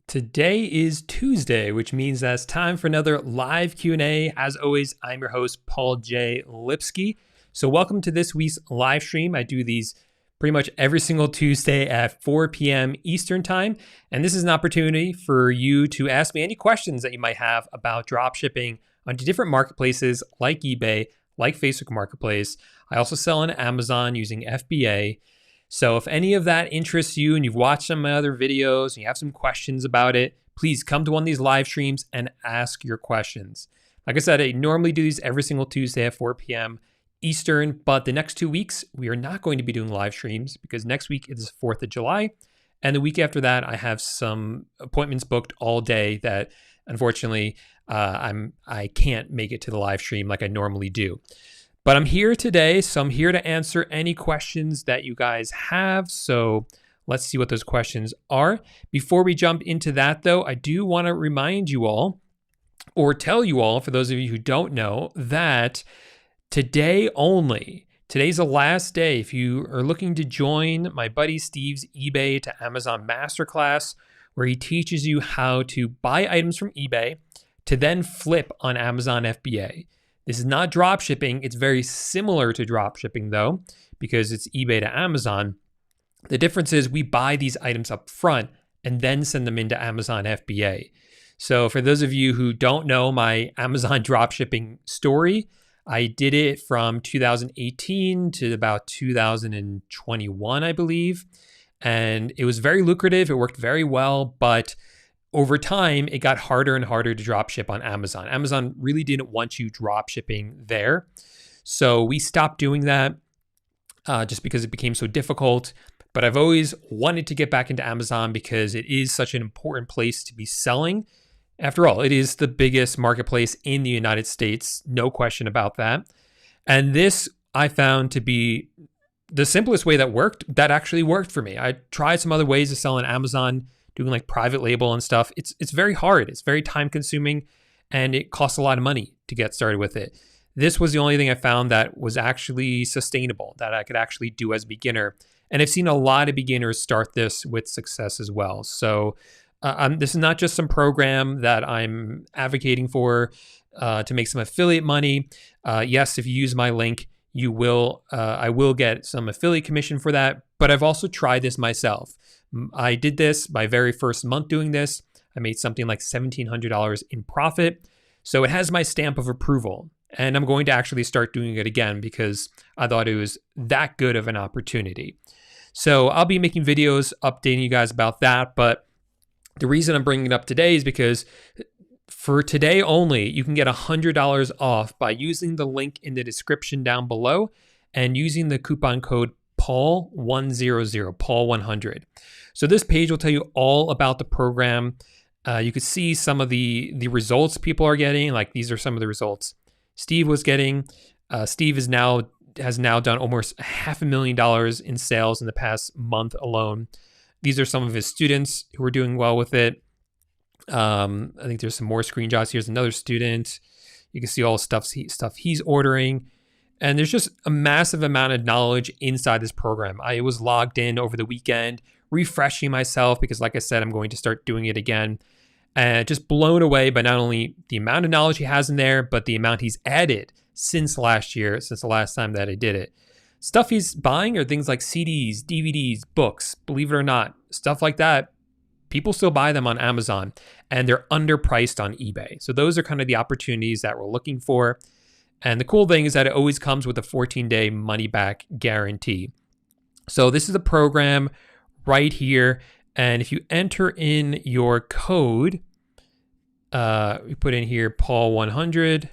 Today is Tuesday, which means that it's time for another live Q&A. As always, I'm your host, Paul J. Lipsky. So welcome to this week's live stream. I do these pretty much every single Tuesday at 4 p.m. Eastern time. And this is an opportunity for you to ask me any questions that you might have about dropshipping onto different marketplaces like eBay, like Facebook Marketplace. I also sell on Amazon using FBA. So if any of that interests you and you've watched some of my other videos and you have some questions about it, please come to one of these live streams and ask your questions. Like I said, I normally do these every single Tuesday at 4 p.m. Eastern, but the next 2 weeks, we are not going to be doing live streams because next week is 4th of July. And the week after that, I have some appointments booked all day that unfortunately, I can't make it to the live stream like I normally do. But I'm here today, so I'm here to answer any questions that you guys have. So let's see what those questions are. Before we jump into that, though, I do want to remind you all, or tell you all, for those of you who don't know, that today only, today's the last day. If you are looking to join my buddy Steve's eBay to Amazon masterclass, where he teaches you how to buy items from eBay to then flip on Amazon FBA. This is not drop shipping. It's very similar to drop shipping though, because it's eBay to Amazon. The difference is we buy these items up front and then send them into Amazon FBA. So for those of you who don't know my Amazon drop shipping story, I did it from 2018 to about 2021, I believe. And it was very lucrative. It worked very well, but over time, it got harder and harder to drop ship on Amazon. Amazon really didn't want you drop shipping there. So we stopped doing that just because it became so difficult. But I've always wanted to get back into Amazon because it is such an important place to be selling. After all, it is the biggest marketplace in the United States, no question about that. And this I found to be the simplest way that actually worked for me. I tried some other ways to sell on Amazon, doing like private label and stuff. It's very hard. It's very time consuming and it costs a lot of money to get started with it. This was the only thing I found that was actually sustainable, that I could actually do as a beginner. And I've seen a lot of beginners start this with success as well. So this is not just some program that I'm advocating for to make some affiliate money. Yes, if you use my link, I will get some affiliate commission for that, but I've also tried this myself. I did this my very first month doing this. I made something like $1,700 in profit. So it has my stamp of approval, and I'm going to actually start doing it again because I thought it was that good of an opportunity. So I'll be making videos updating you guys about that. But the reason I'm bringing it up today is because for today only, you can get $100 off by using the link in the description down below and using the coupon code Paul100, Paul100. So this page will tell you all about the program. You could see some of the results people are getting. Like these are some of the results Steve was getting. Steve has now done almost $500,000 in sales in the past month alone. These are some of his students who are doing well with it. I think there's some more screenshots. Here's another student. You can see all the stuff he's ordering. And there's just a massive amount of knowledge inside this program. I was logged in over the weekend, refreshing myself because like I said, I'm going to start doing it again. And just blown away by not only the amount of knowledge he has in there, but the amount he's added since last year, since the last time that I did it. Stuff he's buying are things like CDs, DVDs, books, believe it or not, stuff like that. People still buy them on Amazon and they're underpriced on eBay. So those are kind of the opportunities that we're looking for. And the cool thing is that it always comes with a 14-day money-back guarantee. So this is the program right here. And if you enter in your code, we put in here Paul100,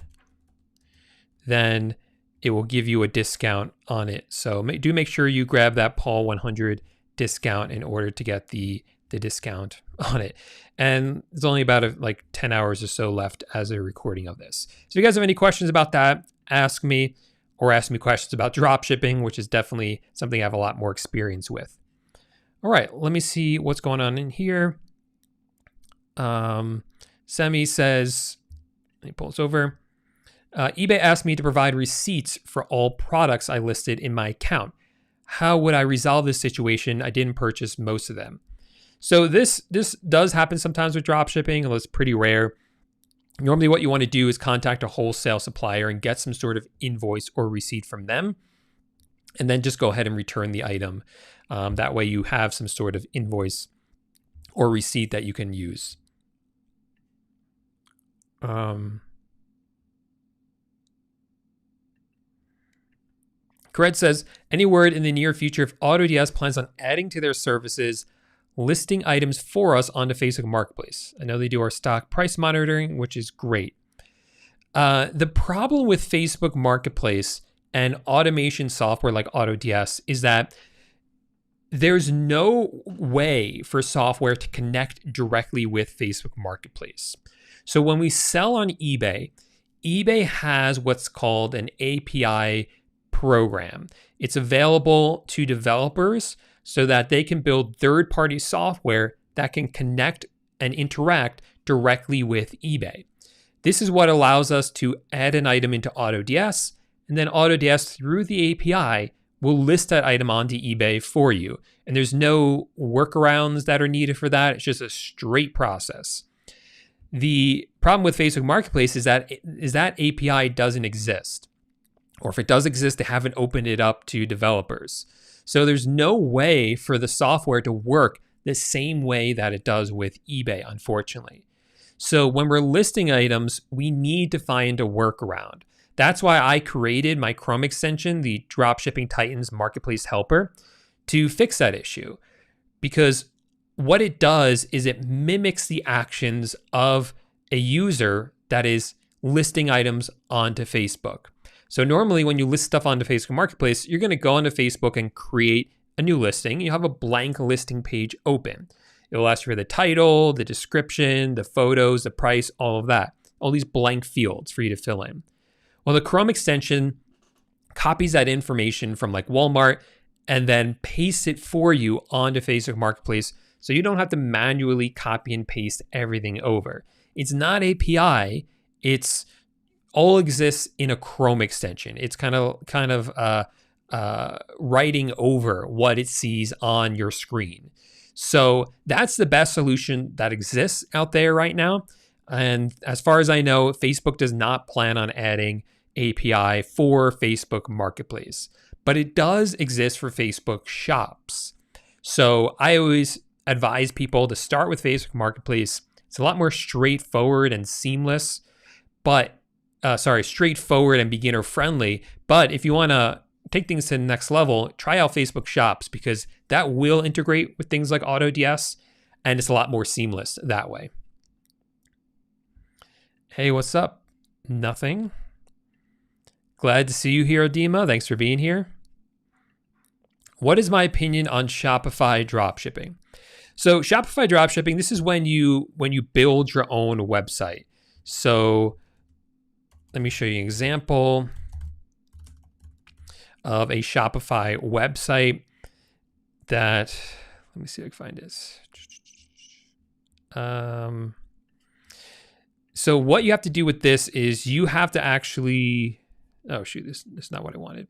then it will give you a discount on it. So do make sure you grab that Paul100 discount in order to get the discount on it. And there's only about like 10 hours or so left as a recording of this. So if you guys have any questions about that, ask me, or ask me questions about drop shipping, which is definitely something I have a lot more experience with. All right, let me see what's going on in here. Semi says, let me pull this over. eBay asked me to provide receipts for all products I listed in my account. How would I resolve this situation? I didn't purchase most of them. So this does happen sometimes with dropshipping, although it's pretty rare. Normally what you want to do is contact a wholesale supplier and get some sort of invoice or receipt from them, and then just go ahead and return the item. That way you have some sort of invoice or receipt that you can use. Cored says, any word in the near future if AutoDS plans on adding to their services listing items for us onto Facebook Marketplace? I know they do our stock price monitoring, which is great. The problem with Facebook Marketplace and automation software like AutoDS is that there's no way for software to connect directly with Facebook Marketplace. So when we sell on eBay, eBay has what's called an API program. It's available to developers so that they can build third-party software that can connect and interact directly with eBay. This is what allows us to add an item into AutoDS, and then AutoDS through the API will list that item onto eBay for you. And there's no workarounds that are needed for that. It's just a straight process. The problem with Facebook Marketplace is that API doesn't exist. Or if it does exist, they haven't opened it up to developers. So there's no way for the software to work the same way that it does with eBay, unfortunately. So when we're listing items, we need to find a workaround. That's why I created my Chrome extension, the Dropshipping Titans Marketplace Helper, to fix that issue. Because what it does is it mimics the actions of a user that is listing items onto Facebook. So normally when you list stuff onto Facebook Marketplace, you're going to go onto Facebook and create a new listing. You have a blank listing page open. It will ask you for the title, the description, the photos, the price, all of that. All these blank fields for you to fill in. Well, the Chrome extension copies that information from like Walmart and then pastes it for you onto Facebook Marketplace so you don't have to manually copy and paste everything over. It's not API. It's all exists in a Chrome extension. It's kind of writing over what it sees on your screen. So that's the best solution that exists out there right now. And as far as I know, Facebook does not plan on adding API for Facebook Marketplace, but it does exist for Facebook Shops. So I always advise people to start with Facebook Marketplace. It's a lot more straightforward and seamless, straightforward and beginner friendly. But if you want to take things to the next level, try out Facebook Shops because that will integrate with things like AutoDS and it's a lot more seamless that way. Hey, what's up? Nothing. Glad to see you here, Adima. Thanks for being here. What is my opinion on Shopify dropshipping? So Shopify dropshipping, this is when you build your own website. So let me show you an example of a Shopify website that, let me see if I can find this. So what you have to do with this is you have to actually, oh shoot, this is not what I wanted.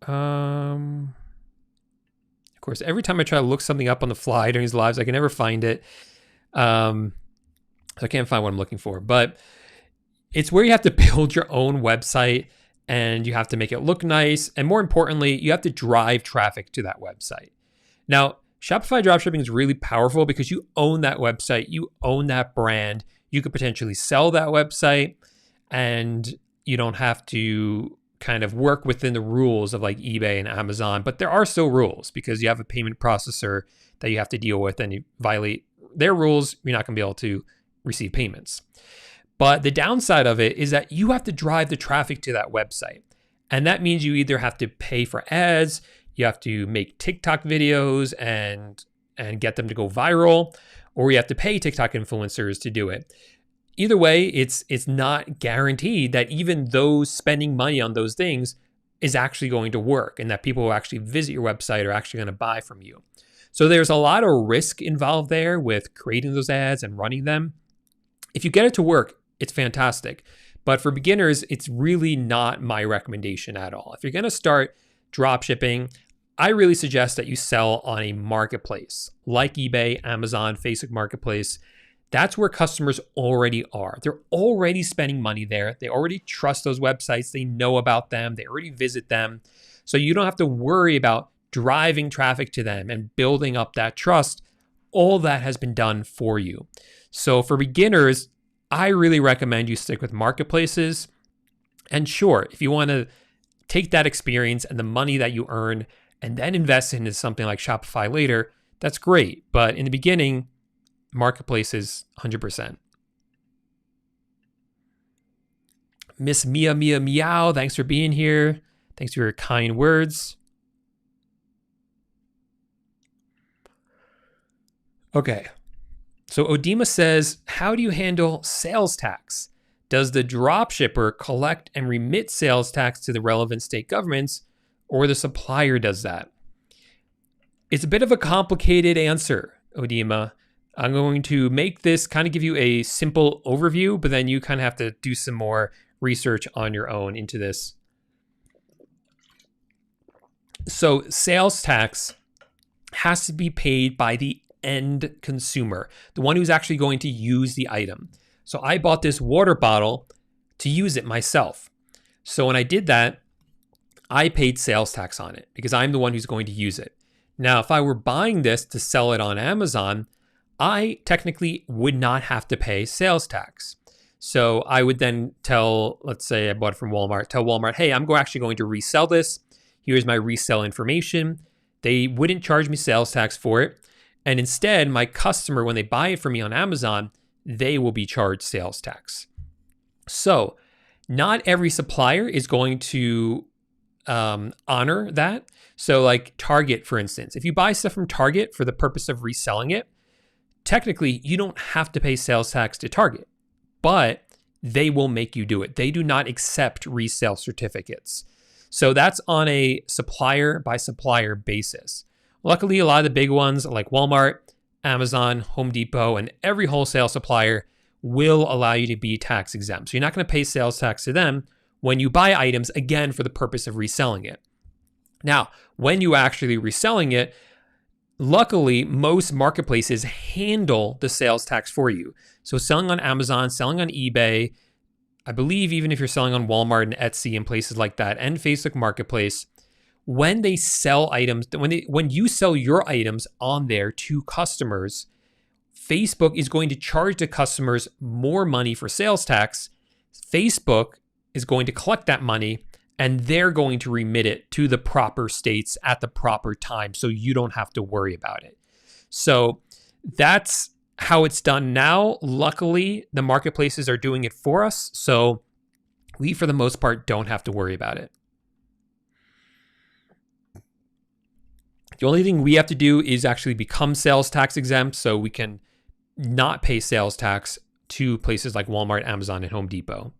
Of course, every time I try to look something up on the fly during these lives, I can never find it. So I can't find what I'm looking for, but it's where you have to build your own website and you have to make it look nice. And more importantly, you have to drive traffic to that website. Now, Shopify dropshipping is really powerful because you own that website, you own that brand. You could potentially sell that website and you don't have to kind of work within the rules of like eBay and Amazon, but there are still rules because you have a payment processor that you have to deal with and you violate their rules, you're not gonna be able to receive payments. But the downside of it is that you have to drive the traffic to that website. And that means you either have to pay for ads, you have to make TikTok videos and get them to go viral, or you have to pay TikTok influencers to do it. Either way, it's not guaranteed that even those spending money on those things is actually going to work and that people who actually visit your website are actually going to buy from you. So there's a lot of risk involved there with creating those ads and running them. If you get it to work, it's fantastic. But for beginners, it's really not my recommendation at all. If you're going to start drop shipping, I really suggest that you sell on a marketplace like eBay, Amazon, Facebook Marketplace. That's where customers already are. They're already spending money there. They already trust those websites. They know about them. They already visit them. So you don't have to worry about driving traffic to them and building up that trust. All that has been done for you. So for beginners, I really recommend you stick with marketplaces. And sure, if you want to take that experience and the money that you earn and then invest into something like Shopify later, that's great. But in the beginning, marketplaces 100%. Miss Mia Meow, thanks for being here. Thanks for your kind words. Okay. So Odima says, how do you handle sales tax? Does the dropshipper collect and remit sales tax to the relevant state governments, or the supplier does that? It's a bit of a complicated answer, Odima. I'm going to make this kind of give you a simple overview, but then you kind of have to do some more research on your own into this. So sales tax has to be paid by the end consumer, the one who's actually going to use the item. So I bought this water bottle to use it myself. So when I did that, I paid sales tax on it because I'm the one who's going to use it. Now, if I were buying this to sell it on Amazon, I technically would not have to pay sales tax. So I would then tell, let's say I bought it from Walmart, tell Walmart, hey, I'm actually going to resell this. Here's my resale information. They wouldn't charge me sales tax for it. And instead, my customer, when they buy it from me on Amazon, they will be charged sales tax. So not every supplier is going to honor that. So like Target, for instance, if you buy stuff from Target for the purpose of reselling it, technically you don't have to pay sales tax to Target, but they will make you do it. They do not accept resale certificates. So that's on a supplier by supplier basis. Luckily, a lot of the big ones like Walmart, Amazon, Home Depot, and every wholesale supplier will allow you to be tax exempt. So you're not going to pay sales tax to them when you buy items, again, for the purpose of reselling it. Now, when you actually reselling it, luckily, most marketplaces handle the sales tax for you. So selling on Amazon, selling on eBay, I believe even if you're selling on Walmart and Etsy and places like that, and Facebook Marketplace, when they sell items, when you sell your items on there to customers, Facebook is going to charge the customers more money for sales tax. Facebook is going to collect that money and they're going to remit it to the proper states at the proper time, so you don't have to worry about it. So that's how it's done now. Luckily, the marketplaces are doing it for us, so we, for the most part, don't have to worry about it. The only thing we have to do is actually become sales tax exempt, so we can not pay sales tax to places like Walmart, Amazon, and Home Depot.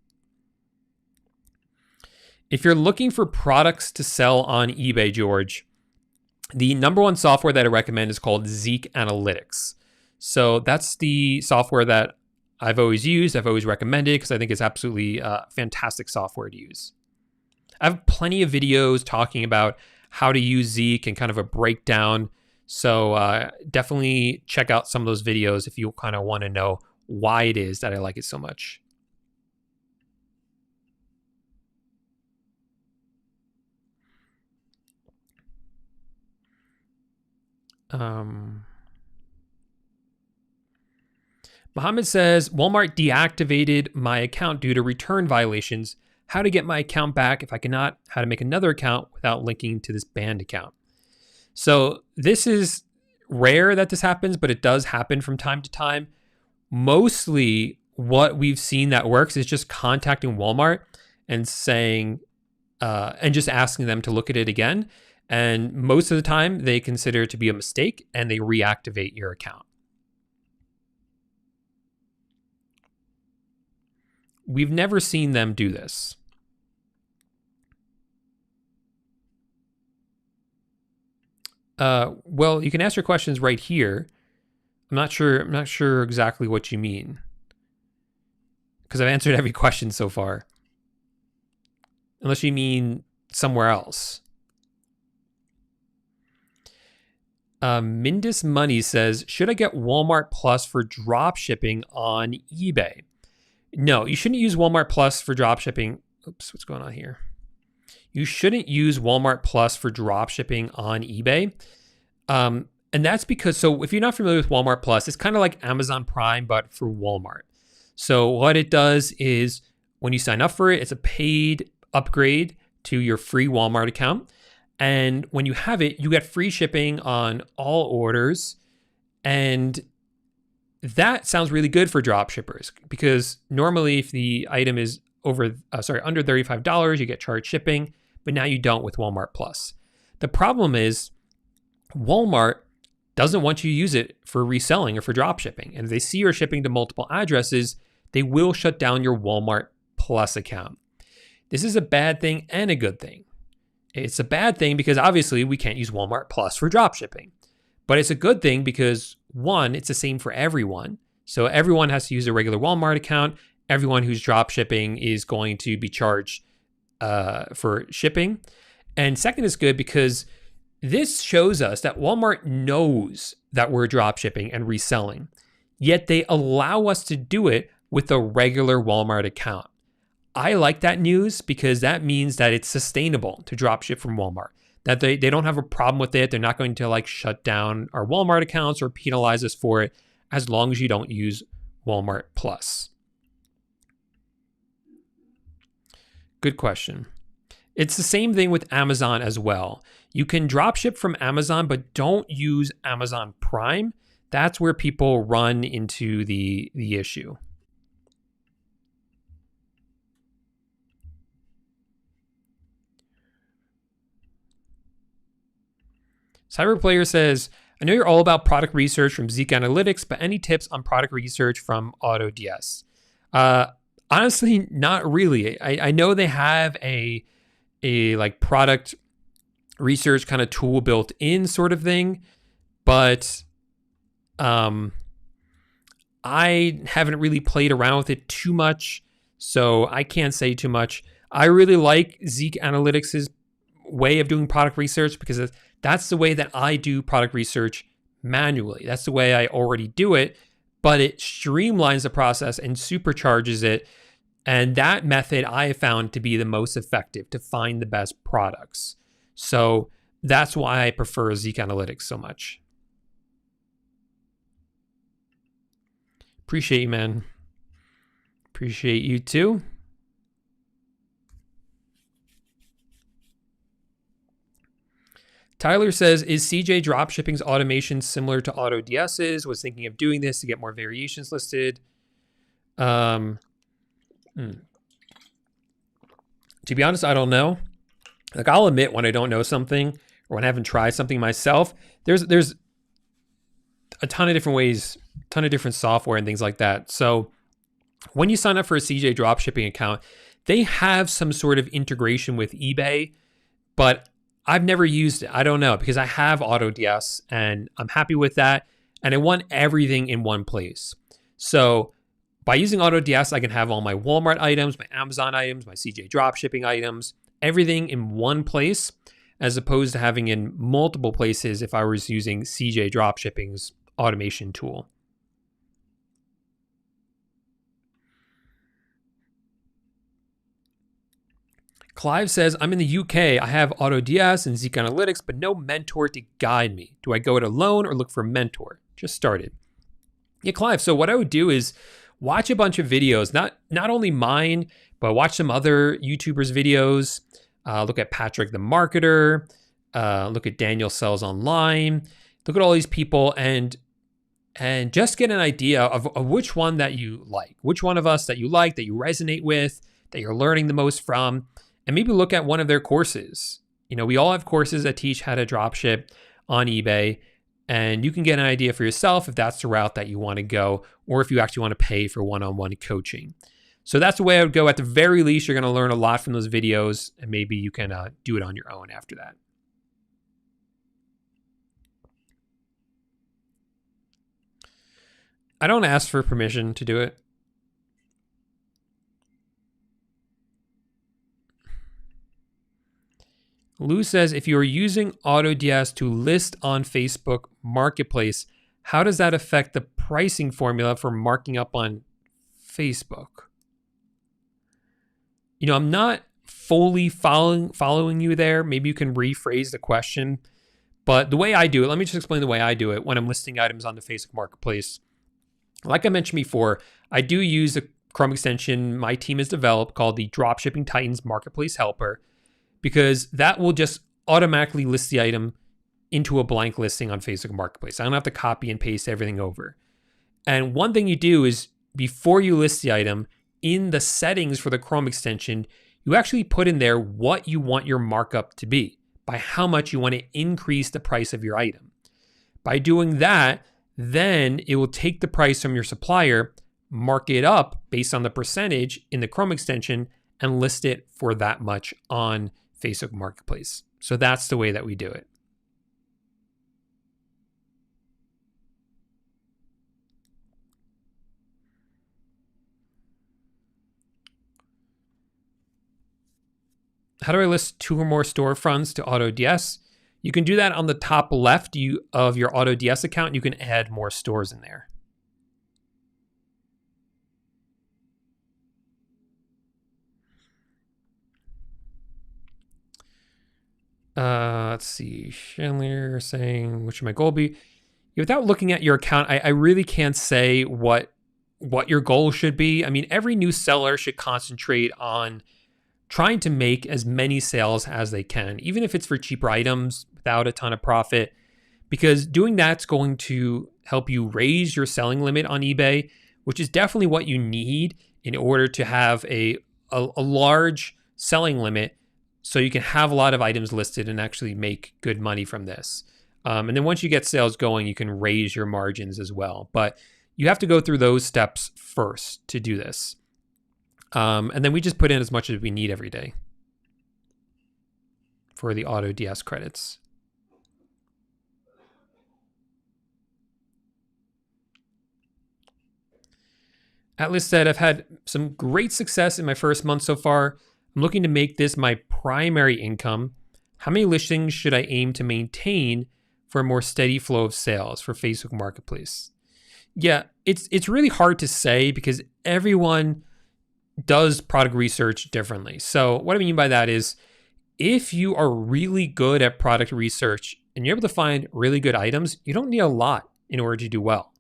If you're looking for products to sell on eBay, George, the number one software that I recommend is called Zeek Analytics. So that's the software that I've always used, I've always recommended, because I think it's absolutely fantastic software to use. I have plenty of videos talking about how to use Zeek and kind of a breakdown. So definitely check out some of those videos if you kind of want to know why it is that I like it so much. Mohammed says, Walmart deactivated my account due to return violations. How to get my account back if I cannot, how to make another account without linking to this banned account. So this is rare that this happens, but it does happen from time to time. Mostly what we've seen that works is just contacting Walmart and saying, and just asking them to look at it again. And most of the time they consider it to be a mistake and they reactivate your account. We've never seen them do this. Well, you can ask your questions right here. I'm not sure exactly what you mean, because I've answered every question so far. Unless you mean somewhere else. Mindus Money says, should I get Walmart Plus for drop shipping on eBay? No, you shouldn't use Walmart Plus for drop shipping. Oops, what's going on here? You shouldn't use Walmart Plus for drop shipping on eBay. And that's because, so if you're not familiar with Walmart Plus, it's kind of like Amazon Prime, but for Walmart. So what it does is when you sign up for it, it's a paid upgrade to your free Walmart account. And when you have it, you get free shipping on all orders. And that sounds really good for drop shippers because normally if the item is under $35, you get charged shipping, but now you don't with Walmart Plus. The problem is Walmart doesn't want you to use it for reselling or for drop shipping. And if they see you're shipping to multiple addresses, they will shut down your Walmart Plus account. This is a bad thing and a good thing. It's a bad thing because obviously we can't use Walmart Plus for drop shipping. But it's a good thing because one, it's the same for everyone. So everyone has to use a regular Walmart account. Everyone who's drop shipping is going to be charged for shipping. And second is good because this shows us that Walmart knows that we're drop shipping and reselling, yet they allow us to do it with a regular Walmart account. I like that news because that means that it's sustainable to drop ship from Walmart, that they don't have a problem with it. They're not going to like shut down our Walmart accounts or penalize us for it as long as you don't use Walmart Plus. Good question. It's the same thing with Amazon as well. You can drop ship from Amazon, but don't use Amazon Prime. That's where people run into the issue. Cyberplayer says, I know you're all about product research from Zeek Analytics, but any tips on product research from AutoDS? Honestly, not really. I know they have a like product research kind of tool built in sort of thing, but I haven't really played around with it too much, so I can't say too much. I really like Zeek Analytics' way of doing product research because that's the way that I do product research manually. That's the way I already do it, but it streamlines the process and supercharges it. And that method I have found to be the most effective to find the best products. So that's why I prefer Zeek Analytics so much. Appreciate you, man. Appreciate you too. Tyler says, is CJ Dropshipping's automation similar to AutoDS's? Was thinking of doing this to get more variations listed. To be honest, I don't know. Like, I'll admit when I don't know something or when I haven't tried something myself, there's a ton of different ways, ton of different software and things like that. So when you sign up for a CJ Dropshipping account, they have some sort of integration with eBay, but I've never used it. I don't know because I have AutoDS and I'm happy with that. And I want everything in one place. So by using AutoDS, I can have all my Walmart items, my Amazon items, my CJ Dropshipping items, everything in one place, as opposed to having in multiple places if I was using CJ Dropshipping's automation tool. Clive says, I'm in the UK. I have AutoDS and Zeek Analytics, but no mentor to guide me. Do I go it alone or look for a mentor? Just started. Yeah, Clive. So what I would do is watch a bunch of videos, not only mine, but watch some other YouTubers' videos. Look at Patrick the Marketer. Look at Daniel Sells Online. Look at all these people and just get an idea of which one that you like, which one of us that you like, that you resonate with, that you're learning the most from. And maybe look at one of their courses. You know, we all have courses that teach how to dropship on eBay, and you can get an idea for yourself if that's the route that you want to go, or if you actually want to pay for one-on-one coaching. So that's the way I would go. At the very least, you're going to learn a lot from those videos, and maybe you can do it on your own after that. I don't ask for permission to do it. Lou says, if you are using AutoDS to list on Facebook Marketplace, how does that affect the pricing formula for marking up on Facebook? I'm not fully following you there. Maybe you can rephrase the question. But the way I do it, let me just explain the way I do it when I'm listing items on the Facebook Marketplace. Like I mentioned before, I do use a Chrome extension my team has developed called the Dropshipping Titans Marketplace Helper, because that will just automatically list the item into a blank listing on Facebook Marketplace. I don't have to copy and paste everything over. And one thing you do is before you list the item, in the settings for the Chrome extension, you actually put in there what you want your markup to be, by how much you want to increase the price of your item. By doing that, then it will take the price from your supplier, mark it up based on the percentage in the Chrome extension, and list it for that much on Facebook Marketplace. So that's the way that we do it. How do I list 2 or more storefronts to AutoDS? You can do that on the top left of your AutoDS account. You can add more stores in there. Let's see. Chandler saying, what should my goal be? Without looking at your account, I really can't say what your goal should be. I mean, every new seller should concentrate on trying to make as many sales as they can, even if it's for cheaper items without a ton of profit, because doing that's going to help you raise your selling limit on eBay, which is definitely what you need in order to have a large selling limit, so you can have a lot of items listed and actually make good money from this. And then once you get sales going, you can raise your margins as well. But you have to go through those steps first to do this. And then we just put in as much as we need every day for the AutoDS credits. Atlas said, I've had some great success in my first month so far. I'm looking to make this my primary income. How many listings should I aim to maintain for a more steady flow of sales for Facebook Marketplace? Yeah, it's really hard to say because everyone does product research differently. So what I mean by that is, if you are really good at product research and you're able to find really good items, you don't need a lot in order to do well.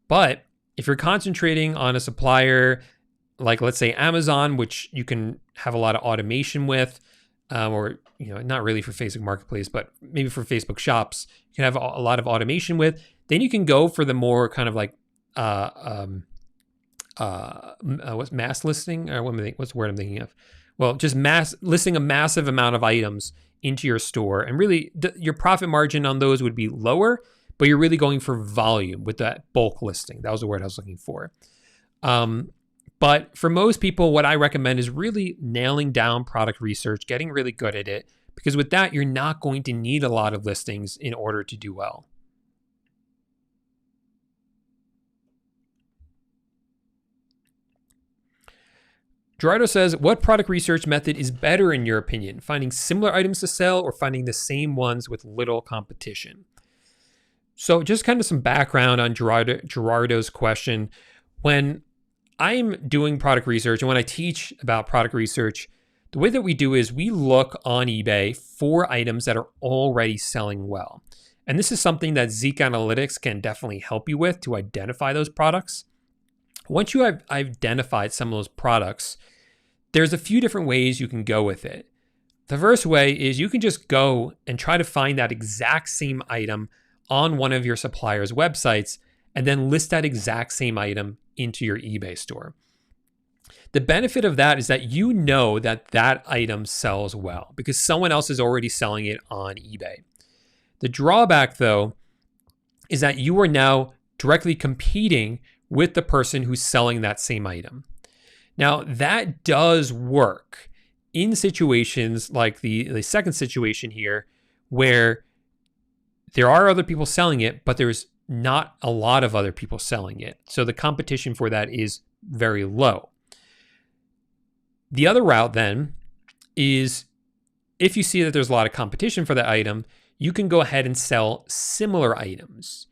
But if you're concentrating on a supplier like, let's say, Amazon, which you can have a lot of automation with, or not really for Facebook Marketplace, but maybe for Facebook Shops, you can have a lot of automation with, then you can go for the more kind of like what's mass listing, or what's the word I'm thinking of? Well, just mass listing a massive amount of items into your store, and really your profit margin on those would be lower, but you're really going for volume with that bulk listing. That was the word I was looking for. But for most people, what I recommend is really nailing down product research, getting really good at it, because with that, you're not going to need a lot of listings in order to do well. Gerardo says, what product research method is better in your opinion? Finding similar items to sell or finding the same ones with little competition? So just kind of some background on Gerardo's question. When I'm doing product research and when I teach about product research, the way that we do is we look on eBay for items that are already selling well. And this is something that Zeek Analytics can definitely help you with, to identify those products. Once you have identified some of those products, there's a few different ways you can go with it. The first way is you can just go and try to find that exact same item on one of your supplier's websites and then list that exact same item into your eBay store. The benefit of that is that you know that that item sells well because someone else is already selling it on eBay. The drawback, though, is that you are now directly competing with the person who's selling that same item. Now, that does work in situations like the second situation here, where there are other people selling it, but there's not a lot of other people selling it. So the competition for that is very low. The other route then is if you see that there's a lot of competition for that item, you can go ahead and sell similar items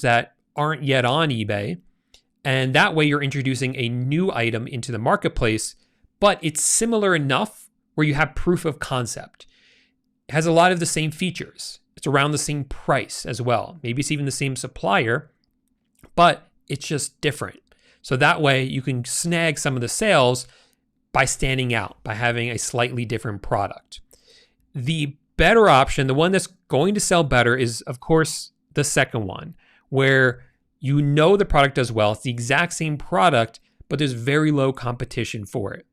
that aren't yet on eBay. And that way you're introducing a new item into the marketplace, but it's similar enough where you have proof of concept. It has a lot of the same features. It's around the same price as well. Maybe it's even the same supplier, but it's just different. So that way you can snag some of the sales by standing out, by having a slightly different product. The better option, the one that's going to sell better, is of course the second one, where you know the product does well. It's the exact same product, but there's very low competition for it.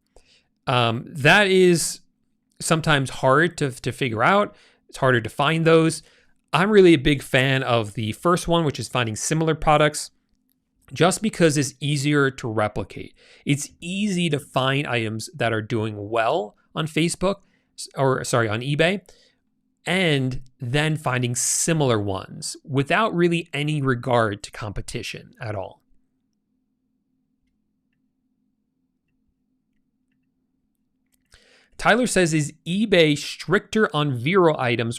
That is sometimes hard to figure out. It's harder to find those. I'm really a big fan of the first one, which is finding similar products, just because it's easier to replicate. It's easy to find items that are doing well on Facebook, on eBay, and then finding similar ones without really any regard to competition at all. Tyler says, is eBay stricter on viral items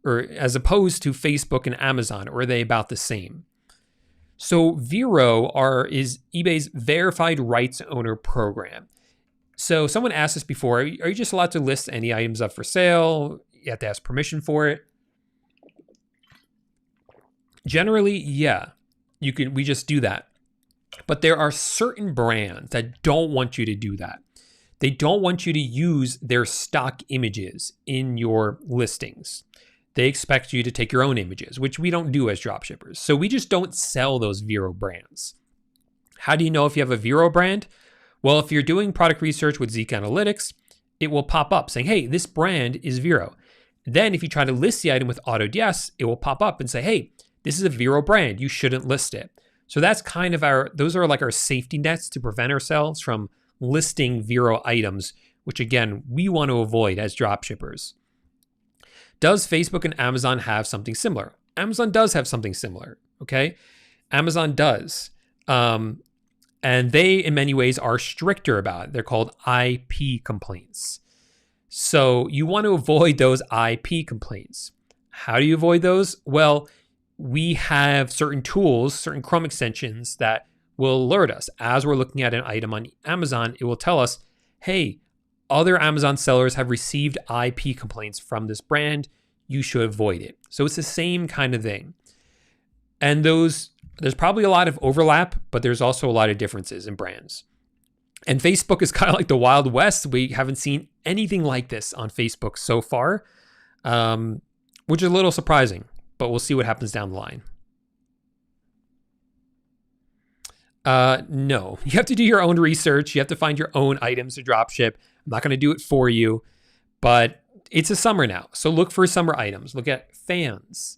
as opposed to Facebook and Amazon, or are they about the same? So Vero is eBay's verified rights owner program. So someone asked us before, are you just allowed to list any items up for sale? You have to ask permission for it. Generally, yeah, we just do that. But there are certain brands that don't want you to do that. They don't want you to use their stock images in your listings. They expect you to take your own images, which we don't do as dropshippers. So we just don't sell those Vero brands. How do you know if you have a Vero brand? Well, if you're doing product research with Zeek Analytics, it will pop up saying, hey, this brand is Vero. Then if you try to list the item with AutoDS, it will pop up and say, hey, this is a Vero brand. You shouldn't list it. So that's kind of those are like our safety nets to prevent ourselves from listing Vero items, which again, we want to avoid as dropshippers. Does Facebook and Amazon have something similar? Amazon does have something similar, okay? Amazon does. And they, in many ways, are stricter about it. They're called IP complaints. So you want to avoid those IP complaints. How do you avoid those? Well, we have certain tools, certain Chrome extensions that will alert us. As we're looking at an item on Amazon, it will tell us, hey, other Amazon sellers have received IP complaints from this brand. You should avoid it. So it's the same kind of thing. And there's probably a lot of overlap, but there's also a lot of differences in brands. And Facebook is kind of like the Wild West. We haven't seen anything like this on Facebook so far, which is a little surprising, but we'll see what happens down the line. No, you have to do your own research. You have to find your own items to dropship. I'm not going to do it for you, but it's a summer now. So look for summer items. Look at fans.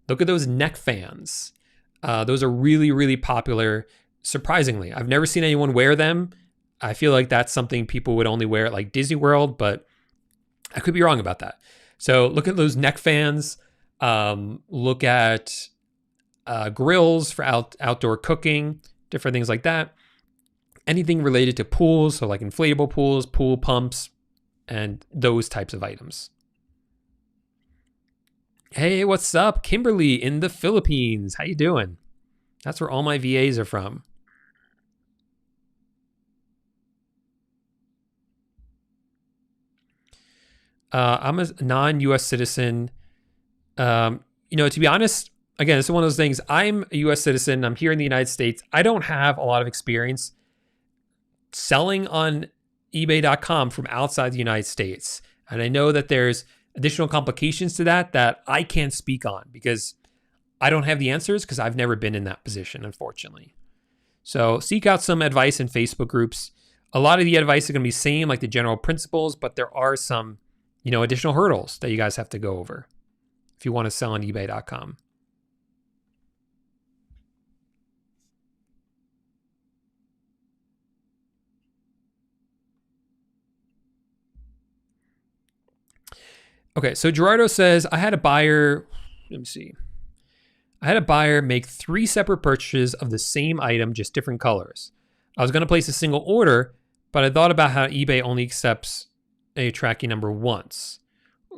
Look at those neck fans. Those are really, really popular. Surprisingly, I've never seen anyone wear them. I feel like that's something people would only wear at like Disney World, but I could be wrong about that. So look at those neck fans. Look at grills for outdoor cooking, different things like that. Anything related to pools, so like inflatable pools, pool pumps, and those types of items. Hey, what's up? Kimberly in the Philippines. How you doing? That's where all my VAs are from. I'm a non-US citizen. To be honest, again, it's one of those things. I'm a US citizen. I'm here in the United States. I don't have a lot of experience selling on eBay.com from outside the United States. And I know that there's additional complications to that I can't speak on because I don't have the answers because I've never been in that position, unfortunately. So seek out some advice in Facebook groups. A lot of the advice is going to be the same, like the general principles, but there are some, additional hurdles that you guys have to go over if you want to sell on eBay.com. Okay, so Gerardo says, I had a buyer make 3 separate purchases of the same item, just different colors. I was going to place a single order, but I thought about how eBay only accepts a tracking number once.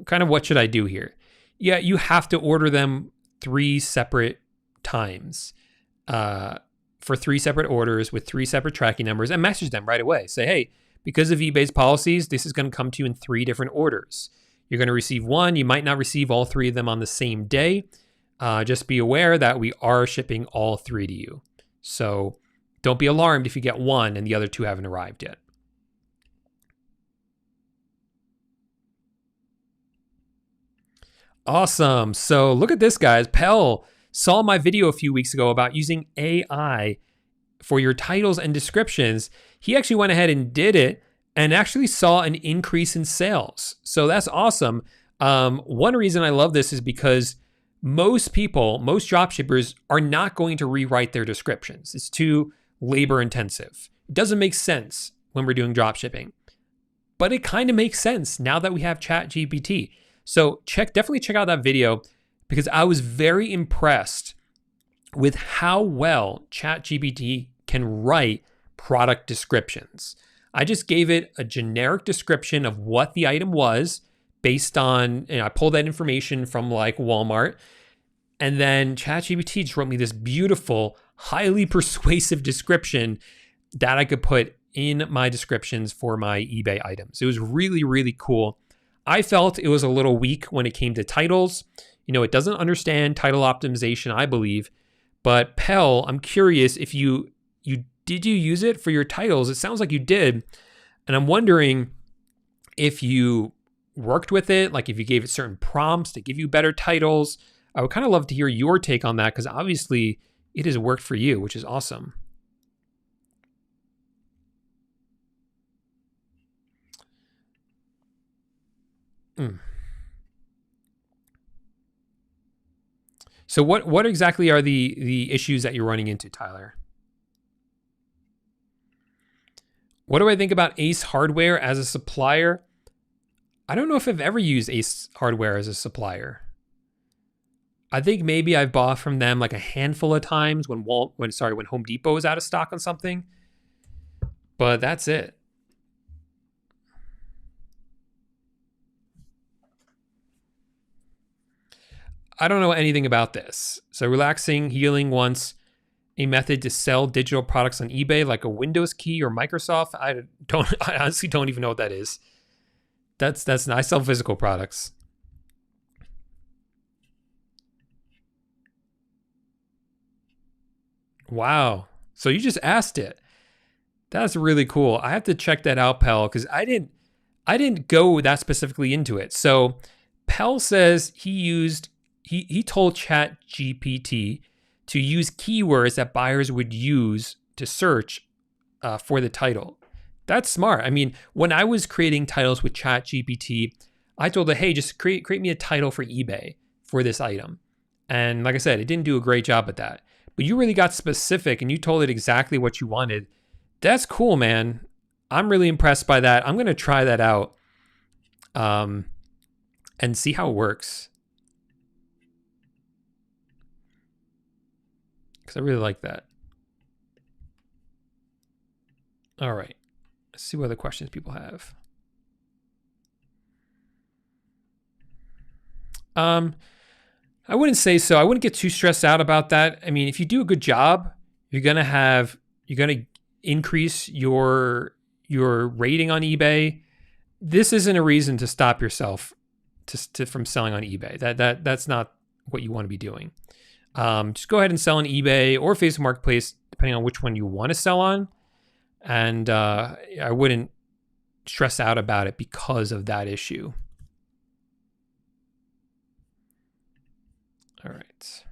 Kind of what should I do here? Yeah, you have to order them 3 separate times for 3 separate orders with 3 separate tracking numbers, and message them right away. Say, hey, because of eBay's policies, this is going to come to you in 3 different orders. You're going to receive one. You might not receive all 3 of them on the same day. Just be aware that we are shipping all 3 to you. So don't be alarmed if you get one and the other 2 haven't arrived yet. Awesome. So look at this, guys. Pell saw my video a few weeks ago about using AI for your titles and descriptions. He actually went ahead and did it and actually saw an increase in sales. So that's awesome. One reason I love this is because most dropshippers are not going to rewrite their descriptions. It's too labor intensive. It doesn't make sense when we're doing dropshipping, but it kind of makes sense now that we have ChatGPT. So definitely check out that video, because I was very impressed with how well ChatGPT can write product descriptions. I just gave it a generic description of what the item was based on, I pulled that information from like Walmart, and then ChatGPT just wrote me this beautiful, highly persuasive description that I could put in my descriptions for my eBay items. It was really, really cool. I felt it was a little weak when it came to titles. It doesn't understand title optimization, I believe. But Pell, I'm curious if you use it for your titles? It sounds like you did. And I'm wondering if you worked with it, like if you gave it certain prompts to give you better titles. I would kind of love to hear your take on that, because obviously it has worked for you, which is awesome. So what exactly are the issues that you're running into, Tyler? What do I think about Ace Hardware as a supplier? I don't know if I've ever used Ace Hardware as a supplier. I think maybe I've bought from them like a handful of times when Home Depot was out of stock on something. But that's it. I don't know anything about this. So Relaxing Healing wants a method to sell digital products on eBay, like a Windows key or Microsoft. I honestly don't even know what that is. That's not. I sell physical products. Wow. So you just asked it. That's really cool. I have to check that out, Pell, because I didn't go that specifically into it. So Pell says he told ChatGPT to use keywords that buyers would use to search for the title. That's smart. I mean, when I was creating titles with ChatGPT, I told it, hey, just create me a title for eBay for this item. And like I said, it didn't do a great job at that. But you really got specific and you told it exactly what you wanted. That's cool, man. I'm really impressed by that. I'm going to try that out and see how it works. Because I really like that. All right. Let's see what other questions people have. I wouldn't say so. I wouldn't get too stressed out about that. I mean, if you do a good job, you're gonna increase your rating on eBay. This isn't a reason to stop yourself from selling on eBay. That's not what you want to be doing. Just go ahead and sell on eBay or Facebook Marketplace, depending on which one you want to sell on. And I wouldn't stress out about it because of that issue. All right.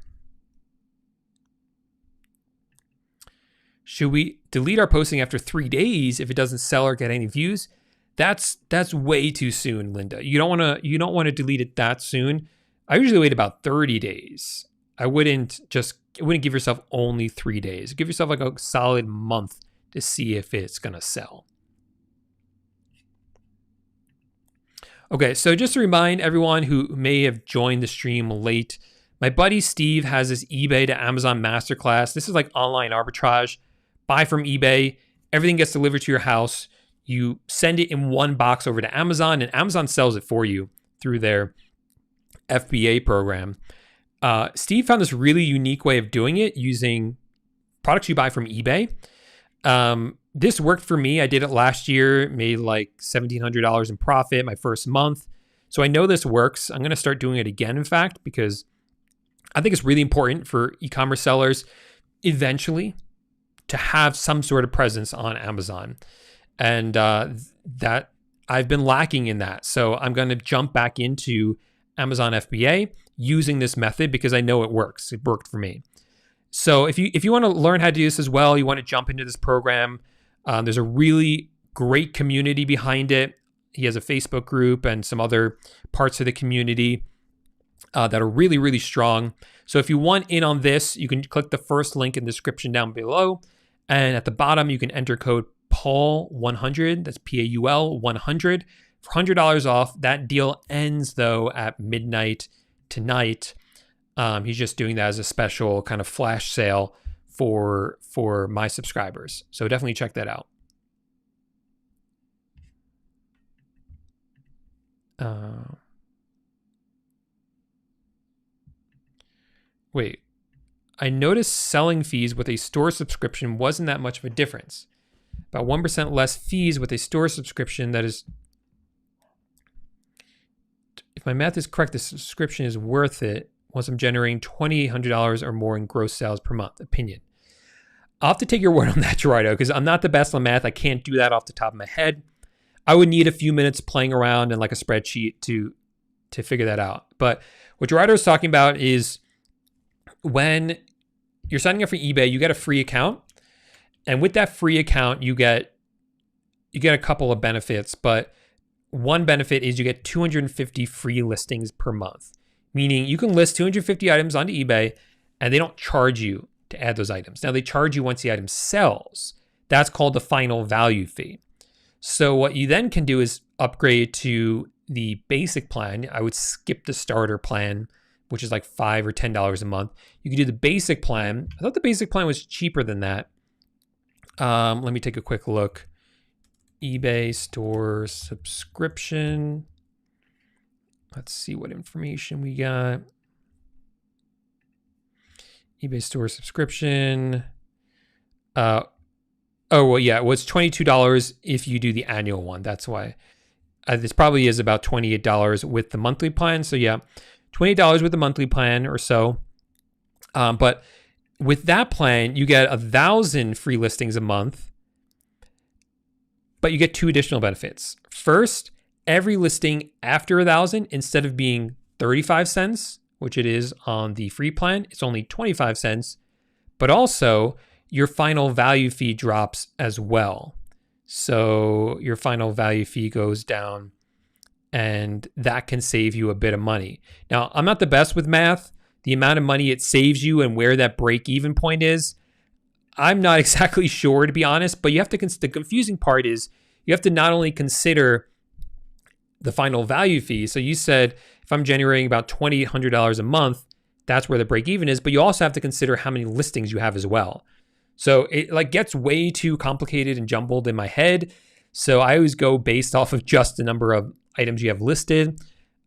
Should we delete our posting after 3 days if it doesn't sell or get any views? That's way too soon, Linda. You don't want to delete it that soon. I usually wait about 30 days. I wouldn't give yourself only 3 days. Give yourself like a solid month to see if it's gonna sell. Okay, so just to remind everyone who may have joined the stream late, my buddy Steve has this eBay to Amazon masterclass. This is like online arbitrage. Buy from eBay. Everything gets delivered to your house. You send it in one box over to Amazon, and Amazon sells it for you through their FBA program. Steve found this really unique way of doing it using products you buy from eBay. This worked for me. I did it last year, made like $1,700 in profit my first month. So I know this works. I'm going to start doing it again, in fact, because I think it's really important for e-commerce sellers eventually to have some sort of presence on Amazon. And that I've been lacking in that. So I'm going to jump back into Amazon FBA using this method because I know it works. It worked for me. So if you want to learn how to do this as well, you want to jump into this program, there's a really great community behind it. He has a Facebook group and some other parts of the community that are really, really strong. So if you want in on this, you can click the first link in the description down below. And at the bottom, you can enter code PAUL100. That's PAUL 100 for $100 off. That deal ends though at midnight tonight. He's just doing that as a special kind of flash sale for my subscribers. So definitely check that out. Wait, I noticed selling fees with a store subscription wasn't that much of a difference. About 1% less fees with a store subscription. That is, if my math is correct, the subscription is worth it once I'm generating $2,800 or more in gross sales per month. Opinion. I'll have to take your word on that, Gerardo, because I'm not the best on math. I can't do that off the top of my head. I would need a few minutes playing around in like a spreadsheet to figure that out. But what Gerardo is talking about is when you're signing up for eBay, you get a free account. And with that free account, you get a couple of benefits. But one benefit is you get 250 free listings per month, meaning you can list 250 items onto eBay and they don't charge you to add those items. Now they charge you once the item sells. That's called the final value fee. So what you then can do is upgrade to the basic plan. I would skip the starter plan, which is like $5 or $10 a month. You can do the basic plan. I thought the basic plan was cheaper than that. Let me take a quick look. eBay store subscription. Let's see what information we got. eBay store subscription. Oh, well, yeah, it was $22 if you do the annual one. That's why. This probably is about $28 with the monthly plan. So yeah, $28 with the monthly plan or so. But with that plan, you get 1,000 free listings a month, but you get two additional benefits. First, every listing after 1,000, instead of being 35 cents, which it is on the free plan, it's only 25 cents, but also your final value fee drops as well. So your final value fee goes down and that can save you a bit of money. Now, I'm not the best with math. The amount of money it saves you and where that break-even point is, I'm not exactly sure, to be honest, but you have to, the confusing part is you have to not only consider the final value fee. So you said, if I'm generating about $2,800 a month, that's where the break-even is, but you also have to consider how many listings you have as well. So it like gets way too complicated and jumbled in my head. So I always go based off of just the number of items you have listed.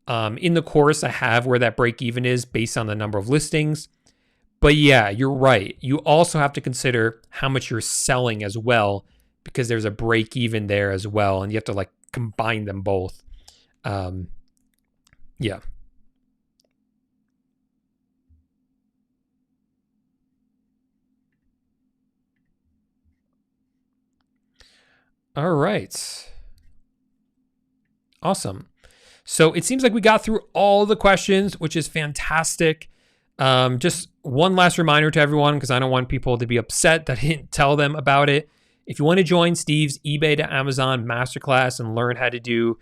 In the course, I have where that break even is based on the number of listings. But yeah, you're right. You also have to consider how much you're selling as well, because there's a break even there as well. And you have to like combine them both. Yeah. All right. Awesome. So it seems like we got through all the questions, which is fantastic. Just one last reminder to everyone, because I don't want people to be upset that I didn't tell them about it. If you want to join Steve's eBay to Amazon masterclass and learn how to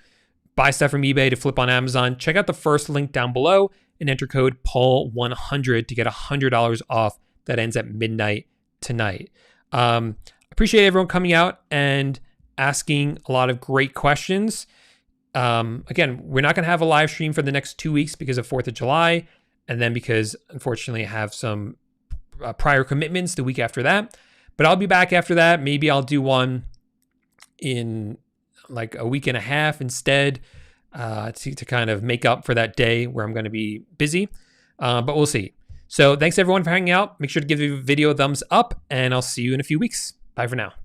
buy stuff from eBay to flip on Amazon, check out the first link down below and enter code PAUL100 to get $100 off. That ends at midnight tonight. Appreciate everyone coming out and asking a lot of great questions. Again, we're not going to have a live stream for the next 2 weeks because of 4th of July. And then because, unfortunately, I have some prior commitments the week after that. But I'll be back after that. Maybe I'll do one in like a week and a half instead to kind of make up for that day where I'm going to be busy. But we'll see. So thanks everyone for hanging out. Make sure to give the video a thumbs up, and I'll see you in a few weeks. Bye for now.